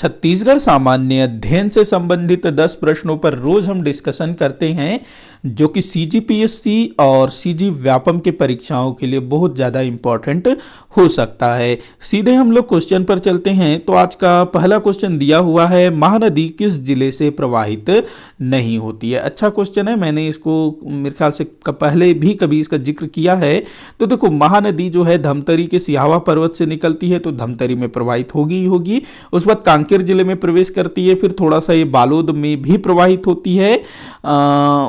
छत्तीसगढ़ सामान्य अध्ययन से संबंधित 10 प्रश्नों पर रोज हम डिस्कशन करते हैं, जो कि सीजीपीएससी और सीजी व्यापम के परीक्षाओं के लिए बहुत ज़्यादा इंपॉर्टेंट हो सकता है। सीधे हम लोग क्वेश्चन पर चलते हैं। तो आज का पहला क्वेश्चन दिया हुआ है, महानदी किस जिले से प्रवाहित नहीं होती है। अच्छा क्वेश्चन है, मैंने इसको मेरे ख्याल से पहले भी कभी इसका जिक्र किया है। तो देखो, महानदी जो है धमतरी के सिहावा पर्वत से निकलती है, तो धमतरी में प्रवाहित होगी ही होगी। उस बाद कांकेर जिले में प्रवेश करती है, फिर थोड़ा सा ये बालोद में भी प्रवाहित होती है।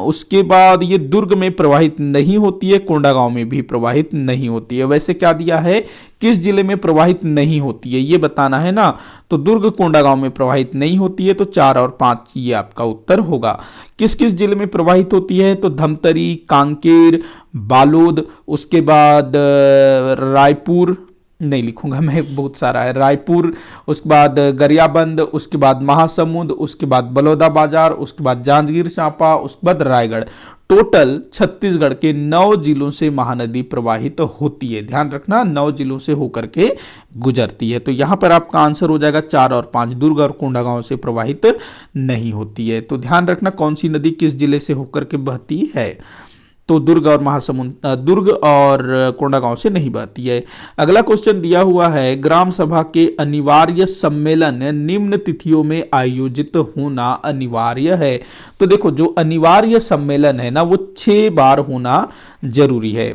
उसके बाद ये दुर्ग में प्रवाहित नहीं होती है, कोंडागांव में भी प्रवाहित नहीं होती है। वैसे क्या दिया है, किस जिले में प्रवाहित नहीं होती है ये बताना है ना। तो दुर्ग कोंडागांव में प्रवाहित नहीं होती है, तो 4 और 5 ये आपका उत्तर होगा। किस किस जिले में प्रवाहित होती है, तो धमतरी, कांकेर, बालोद, उसके बाद रायपुर, नहीं लिखूंगा मैं, बहुत सारा है, रायपुर, उसके बाद गरियाबंद, उसके बाद महासमुंद, उसके बाद बलौदाबाजार, उसके बाद जांजगीर चांपा, उसके बाद रायगढ़। टोटल छत्तीसगढ़ के 9 जिलों से महानदी प्रवाहित होती है। ध्यान रखना, 9 जिलों से होकर के गुजरती है। तो यहां पर आपका आंसर हो जाएगा 4 और 5, दुर्ग और कोंडागांव से प्रवाहित नहीं होती है। तो ध्यान रखना कौन सी नदी किस जिले से होकर के बहती है। तो दुर्ग और दुर्ग और कोंडागांव से नहीं बहती है। अगला क्वेश्चन दिया हुआ है, ग्राम सभा के अनिवार्य सम्मेलन निम्न तिथियों में आयोजित होना अनिवार्य है। तो देखो, जो अनिवार्य सम्मेलन है ना, वो 6 बार होना जरूरी है।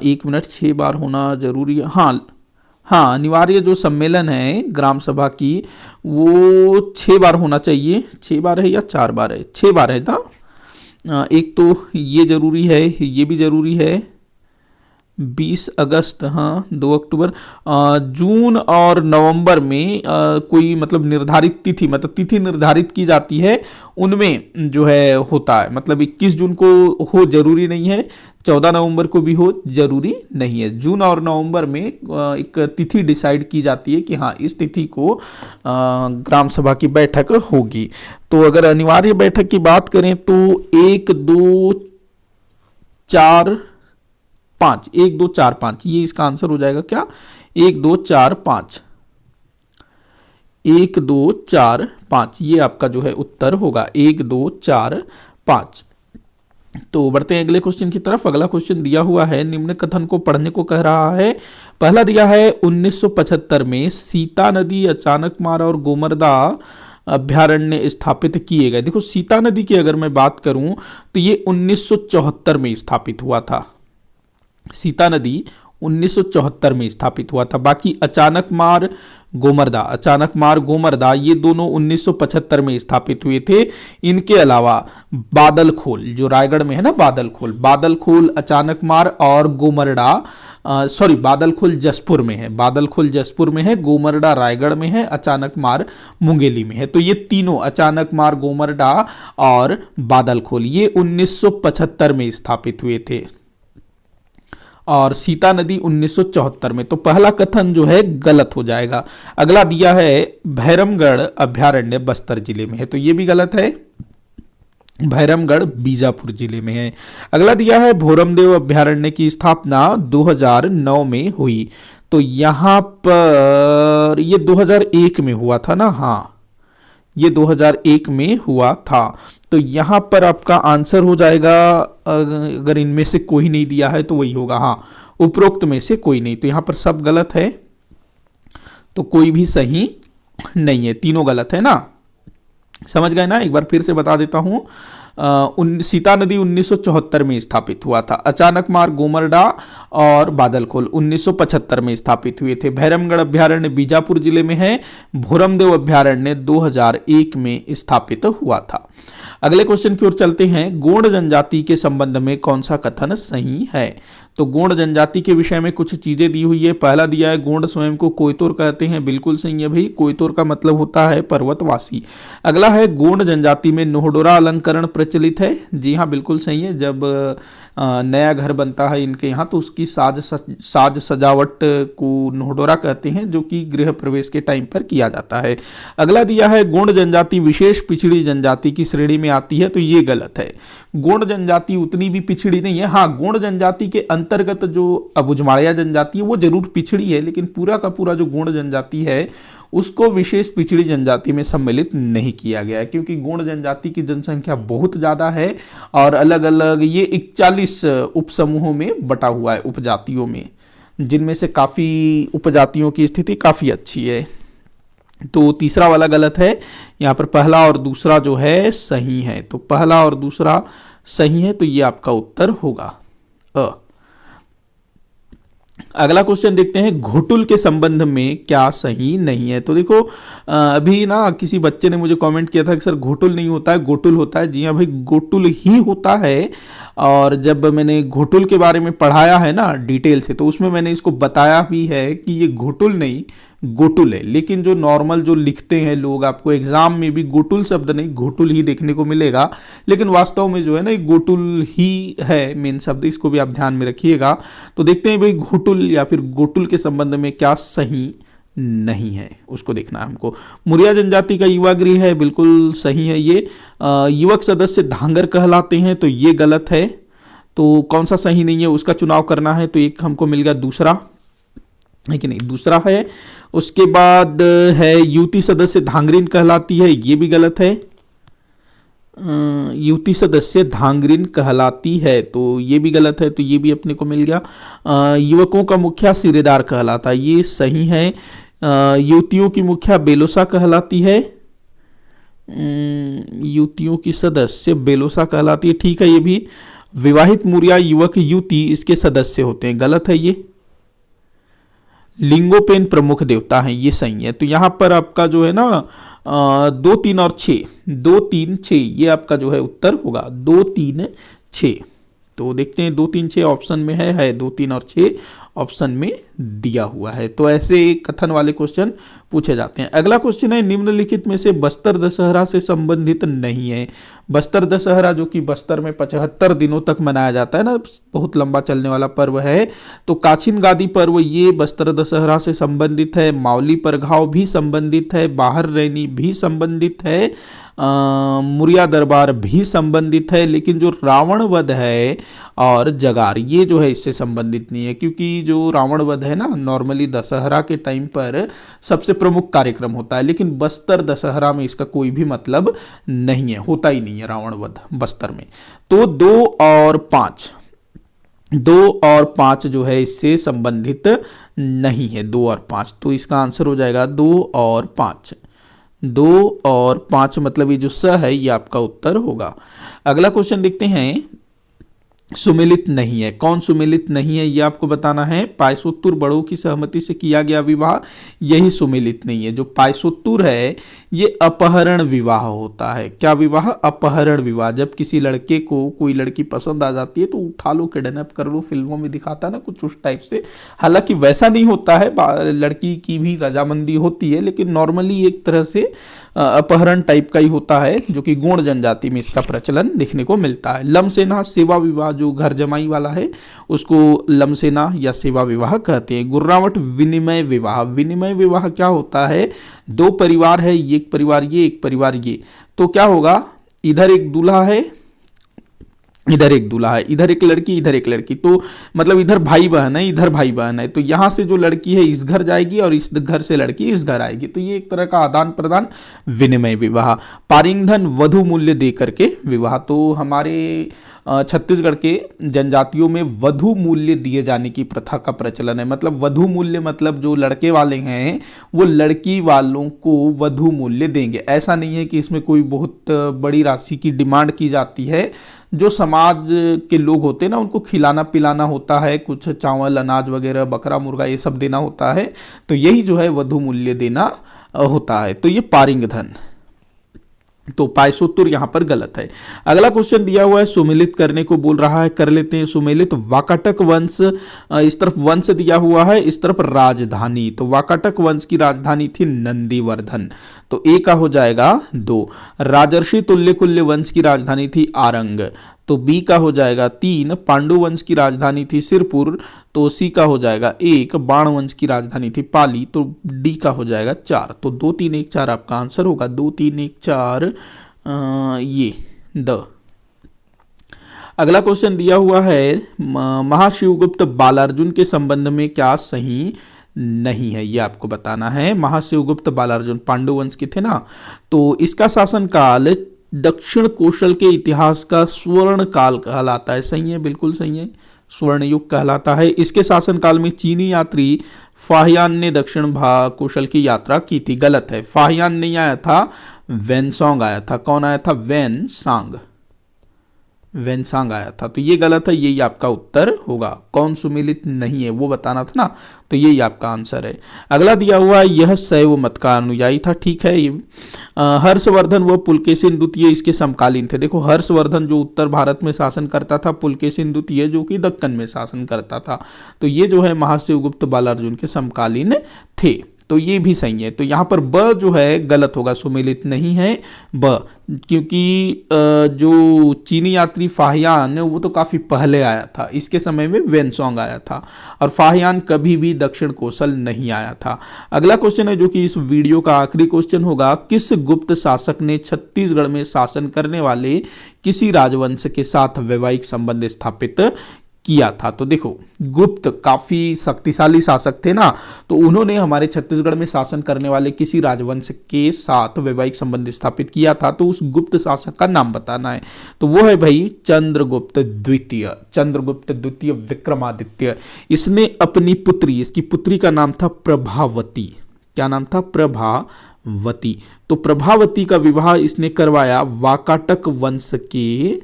1 मिनट, 6 बार होना जरूरी है। हाँ, अनिवार्य जो सम्मेलन है ग्राम सभा की, वो 6 बार होना चाहिए। 6 बार है या 4 बार है? 6 बार है ना। एक तो ये जरूरी है, ये भी जरूरी है। 20 अगस्त, हाँ 2 अक्टूबर, जून और नवंबर में कोई मतलब निर्धारित तिथि, मतलब तिथि निर्धारित की जाती है, उनमें जो है होता है। मतलब 21 जून को हो जरूरी नहीं है, 14 नवंबर को भी हो जरूरी नहीं है। जून और नवंबर में एक तिथि डिसाइड की जाती है कि हाँ, इस तिथि को ग्राम सभा की बैठक होगी। तो अगर अनिवार्य बैठक की बात करें तो 1, 2, 4, 5, 1, 2, 4, 5, ये इसका आंसर हो जाएगा क्या? 1, 2, 4, 5, 1, 2, 4, 5, ये आपका जो है उत्तर होगा। 1, 2, 4, 5। तो बढ़ते हैं अगले क्वेश्चन की तरफ। अगला क्वेश्चन दिया हुआ है, निम्न कथन को पढ़ने को कह रहा है। पहला दिया है, 1975 में सीता नदी, अचानकमार और गोमर्दा अभ्यारण्य स्थापित किए गए। देखो, सीता नदी की अगर मैं बात करूं तो ये 1974 में स्थापित हुआ था। सीता नदी 1974 में स्थापित हुआ था। बाकी अचानकमार, गोमर्दा ये दोनों 1975 में स्थापित हुए थे। इनके अलावा बादलखोल जो रायगढ़ में है ना, बादलखोल, अचानकमार और गोमर्दा, बादलखोल जसपुर में है, गोमर्दा रायगढ़ में है, अचानकमार मुंगेली में है। तो ये तीनों, अचानकमार, गोमर्दा और बादलखोल, ये 1975 में स्थापित हुए थे और सीता नदी 1974 में। तो पहला कथन जो है गलत हो जाएगा। अगला दिया है, भैरमगढ़ अभ्यारण्य बस्तर जिले में है, तो ये भी गलत है। भैरमगढ़ बीजापुर जिले में है। अगला दिया है, भोरमदेव अभ्यारण्य की स्थापना 2009 में हुई। तो यहां पर ये 2001 में हुआ था ना। हाँ, ये 2001 में हुआ था। तो यहां पर आपका आंसर हो जाएगा, अगर इनमें से कोई नहीं दिया है तो वही होगा। हाँ, उपरोक्त में से कोई नहीं। तो यहां पर सब गलत है, तो कोई भी सही नहीं है, तीनों गलत है ना। समझ गए ना। एक बार फिर से बता देता हूं, सीता नदी 1974 में स्थापित हुआ था। अचानकमार, गोमर्दा और बादलखोल 1975 में स्थापित हुए थे। भैरमगढ़ अभ्यारण्य बीजापुर जिले में है। भोरमदेव अभ्यारण्य 2001 में स्थापित हुआ था। अगले क्वेश्चन की ओर चलते हैं, गोंड जनजाति के संबंध में कौन सा कथन सही है। तो गोंड जनजाति के विषय में कुछ चीजें दी हुई है। पहला दिया है, गोंड स्वयं को कोयतोर कहते हैं। बिल्कुल सही है भाई, कोयतोर का मतलब होता है पर्वतवासी। अगला है, गोंड जनजाति में नोहडोरा अलंकरण प्रचलित है। जी हाँ, बिल्कुल सही है। जब नया घर बनता है इनके यहाँ तो उसकी साज सजावट को नोहडोरा कहते हैं, जो कि गृह प्रवेश के टाइम पर किया जाता है। अगला दिया है, गोंड जनजाति विशेष पिछड़ी जनजाति की श्रेणी में आती है। तो ये गलत है। गोंड जनजाति उतनी भी पिछड़ी नहीं है। हाँ, गोंड जनजाति के अंतर्गत जो अबुझमाड़िया जनजाति है वो जरूर पिछड़ी है, लेकिन पूरा का पूरा जो गोंड जनजाति है उसको विशेष पिछड़ी जनजाति में सम्मिलित नहीं किया गया है, क्योंकि गोंड जनजाति की जनसंख्या बहुत ज़्यादा है और अलग अलग ये 41 उपसमूहों में बटा हुआ है, उपजातियों में, जिनमें से काफ़ी उपजातियों की स्थिति काफ़ी अच्छी है। तो तीसरा वाला गलत है, यहाँ पर पहला और दूसरा जो है सही है। तो पहला और दूसरा सही है, तो ये आपका उत्तर होगा अ। अगला क्वेश्चन देखते हैं, घोटुल के संबंध में क्या सही नहीं है। तो देखो अभी ना किसी बच्चे ने मुझे कमेंट किया था कि सर घोटुल नहीं होता है, गोटुल होता है। जी हाँ भाई, गोटुल ही होता है। और जब मैंने घोटुल के बारे में पढ़ाया है ना डिटेल से, तो उसमें मैंने इसको बताया भी है कि ये घोटुल नहीं गोटुल है। लेकिन जो नॉर्मल जो लिखते हैं लोग, आपको एग्जाम में भी गोटुल शब्द नहीं घोटुल ही देखने को मिलेगा, लेकिन वास्तव में जो है ना ये गोटुल ही है मेन शब्द, इसको भी आप ध्यान में रखिएगा। तो देखते हैं भाई घोटुल या फिर गोटुल के संबंध में क्या सही नहीं है, उसको देखना है हमको। मुरिया जनजाति का युवा गृह है, बिल्कुल सही है ये। युवक सदस्य धांगर कहलाते हैं, तो ये गलत है। तो कौन सा सही नहीं है उसका चुनाव करना है, तो एक हमको मिल गया दूसरा है कि नहीं, दूसरा है। उसके बाद है युवती सदस्य धांगरिन कहलाती है, ये भी गलत है। युवती सदस्य धांगरिन कहलाती है, तो ये भी गलत है, तो ये भी अपने को मिल गया। युवकों का मुखिया सिरेदार कहलाता है, ये सही है। युवतियों की मुखिया बेलोसा कहलाती है, युवतियों की सदस्य बेलोसा कहलाती है, ठीक है ये भी। विवाहित मुरिया युवक युवती इसके सदस्य होते हैं, गलत है ये। लिंगोपेन प्रमुख देवता हैं, ये सही है। तो यहाँ पर आपका जो है ना 2, 3 और 6, 2, 3, 6 ये आपका जो है उत्तर होगा, 2, 3, 6। तो देखते हैं 2, 3, 6 ऑप्शन में है 2, 3 और 6 ऑप्शन में दिया हुआ है। तो ऐसे कथन वाले क्वेश्चन पूछे जाते हैं। अगला क्वेश्चन है, निम्नलिखित में से बस्तर दशहरा से संबंधित नहीं है। बस्तर दशहरा जो कि बस्तर में 75 दिनों तक मनाया जाता है ना, बहुत लंबा चलने वाला पर्व है। तो काछिन गादी पर्व ये बस्तर दशहरा से संबंधित है। मावली परघाव भी संबंधित है। बाहर रैनी भी संबंधित है। मुरिया दरबार भी संबंधित है। लेकिन जो रावण वध है और जगार ये जो है इससे संबंधित नहीं है, क्योंकि जो रावण वध है ना नॉर्मली दशहरा के टाइम पर सबसे प्रमुख कार्यक्रम होता है, लेकिन बस्तर दशहरा में इसका कोई भी मतलब नहीं है, होता ही नहीं है रावण वध बस्तर में। तो 2 और 5 जो है इससे संबंधित नहीं है, 2 और 5। तो इसका आंसर हो जाएगा 2 और 5। 2 और 5 मतलब ये जो स है ये आपका उत्तर होगा। अगला क्वेश्चन देखते हैं, सुमेलित नहीं है। कौन सुमेलित नहीं है ये आपको बताना है। पायसोत्तुर बड़ों की सहमति से किया गया विवाह यही सुमेलित नहीं है। जो पायसोत्तुर है ये अपहरण विवाह होता है। क्या विवाह? अपहरण विवाह। जब किसी लड़के को कोई लड़की पसंद आ जाती है तो उठा लो, किडनैप कर लो, फिल्मों में दिखाता है ना कुछ उस टाइप से। हालांकि वैसा नहीं होता है, लड़की की भी रजामंदी होती है, लेकिन नॉर्मली एक तरह से अपहरण टाइप का ही होता है, जो कि गोंड जनजाति में इसका प्रचलन देखने को मिलता है। लमसेना सेवा विवाह जो घर जमाई वाला है उसको लमसेना या सेवा विवाह कहते हैं। गुर्रावट विनिमय विवाह। विनिमय विवाह क्या होता है? 2 परिवार है, एक परिवार ये एक परिवार ये, तो क्या होगा, इधर एक दूल्हा है इधर एक दूल्हा है, इधर एक लड़की इधर एक लड़की, तो मतलब इधर भाई बहन है इधर भाई बहन है, तो यहां से जो लड़की है इस घर जाएगी और इस घर से लड़की इस घर आएगी, तो ये एक तरह का आदान प्रदान विनिमय विवाह। पारिंगधन वधु मूल्य दे करके विवाह। तो हमारे छत्तीसगढ़ के जनजातियों में वधु मूल्य दिए जाने की प्रथा का प्रचलन है। मतलब वधु मूल्य मतलब जो लड़के वाले हैं वो लड़की वालों को वधु मूल्य देंगे। ऐसा नहीं है कि इसमें कोई बहुत बड़ी राशि की डिमांड की जाती है। जो समाज के लोग होते हैं ना उनको खिलाना पिलाना होता है, कुछ चावल अनाज वगैरह बकरा मुर्गा ये सब देना होता है, तो यही जो है वधु मूल्य देना होता है। तो ये पारिंगधन, तो पायसोत्तुर यहां पर गलत है। अगला क्वेश्चन दिया हुआ है सुमेलित करने को बोल रहा है, कर लेते हैं सुमेलित। वाकाटक वंश, इस तरफ वंश दिया हुआ है, इस तरफ राजधानी, तो वाकाटक वंश की राजधानी थी नंदीवर्धन, तो ए का हो जाएगा 2। राजर्षि तुल्यकुल्य वंश की राजधानी थी आरंग, तो बी का हो जाएगा 3। पांडु वंश की राजधानी थी सिरपुर, तो सी का हो जाएगा 1। बाण वंश की राजधानी थी पाली, तो डी का हो जाएगा 4। तो 2, 3, 1, 4 आपका आंसर होगा। 2, 3, 1, 4 ये द। अगला क्वेश्चन दिया हुआ है महाशिवगुप्त बालार्जुन के संबंध में क्या सही नहीं है, ये आपको बताना है। महाशिवगुप्त बालार्जुन पांडु वंश के थे ना, तो इसका शासनकाल दक्षिण कौशल के इतिहास का स्वर्ण काल कहलाता है। सही है, बिल्कुल सही है, स्वर्ण युग कहलाता है। इसके शासनकाल में चीनी यात्री फाहियान ने दक्षिण कौशल की यात्रा की थी। गलत है, फाहियान नहीं आया था, वेनसोंग आया था। कौन आया था? वेनसांग आया था। तो ये गलत है, यही आपका उत्तर होगा। कौन सुमेलित नहीं है वो बताना था ना, तो यही आपका आंसर है। अगला दिया हुआ है, यह शैव मत का अनुयायी था। ठीक है, ये हर्षवर्धन व पुलकेशिन द्वितीय इसके समकालीन थे। देखो, हर्षवर्धन जो उत्तर भारत में शासन करता था, पुलकेशिन द्वितीय जो कि दक्कन में शासन करता था। तो ये जो है महाशिवगुप्त बालार्जुन के समकालीन थे। तो ये भी सही है। तो यहाँ पर ब जो है गलत होगा, सुमेलित नहीं है ब, क्योंकि जो चीनी यात्री फाहियान वो तो काफ़ी पहले आया था, इसके समय में वेनसोंग आया था, और फाहियान कभी भी दक्षिण कौशल नहीं आया था। अगला क्वेश्चन है जो कि इस वीडियो का आखिरी क्वेश्चन होगा, किस गुप्त शासक ने छत्तीसगढ़ में शासन करने वाले किसी राजवंश के साथ वैवाहिक संबंध स्थापित किया था? तो देखो, गुप्त काफी शक्तिशाली शासक थे ना, तो उन्होंने हमारे छत्तीसगढ़ में शासन करने वाले किसी राजवंश के साथ वैवाहिक संबंध स्थापित किया था। तो उस गुप्त शासक का नाम बताना है। तो वो है भाई चंद्रगुप्त द्वितीय। चंद्रगुप्त द्वितीय विक्रमादित्य। इसने अपनी पुत्री, इसकी पुत्री का नाम था प्रभावती। क्या नाम था? प्रभावती। तो प्रभावती का विवाह इसने करवाया वाकाटक वंश के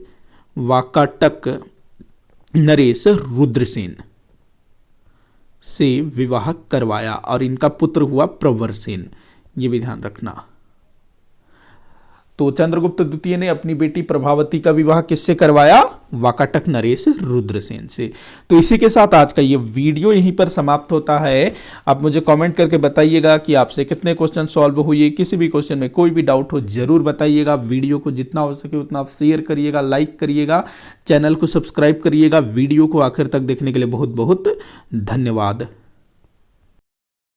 वाकाटक नरेश रुद्रसेन से विवाह करवाया, और इनका पुत्र हुआ प्रवरसेन। ये भी ध्यान रखना। तो चंद्रगुप्त द्वितीय ने अपनी बेटी प्रभावती का विवाह किससे करवाया? वाकाटक नरेश रुद्रसेन से। तो इसी के साथ आज का ये वीडियो यहीं पर समाप्त होता है। आप मुझे कमेंट करके बताइएगा कि आपसे कितने क्वेश्चन सॉल्व हुए। किसी भी क्वेश्चन में कोई भी डाउट हो जरूर बताइएगा। वीडियो को जितना हो सके उतना आप शेयर करिएगा, लाइक करिएगा, चैनल को सब्सक्राइब करिएगा। वीडियो को आखिर तक देखने के लिए बहुत बहुत धन्यवाद।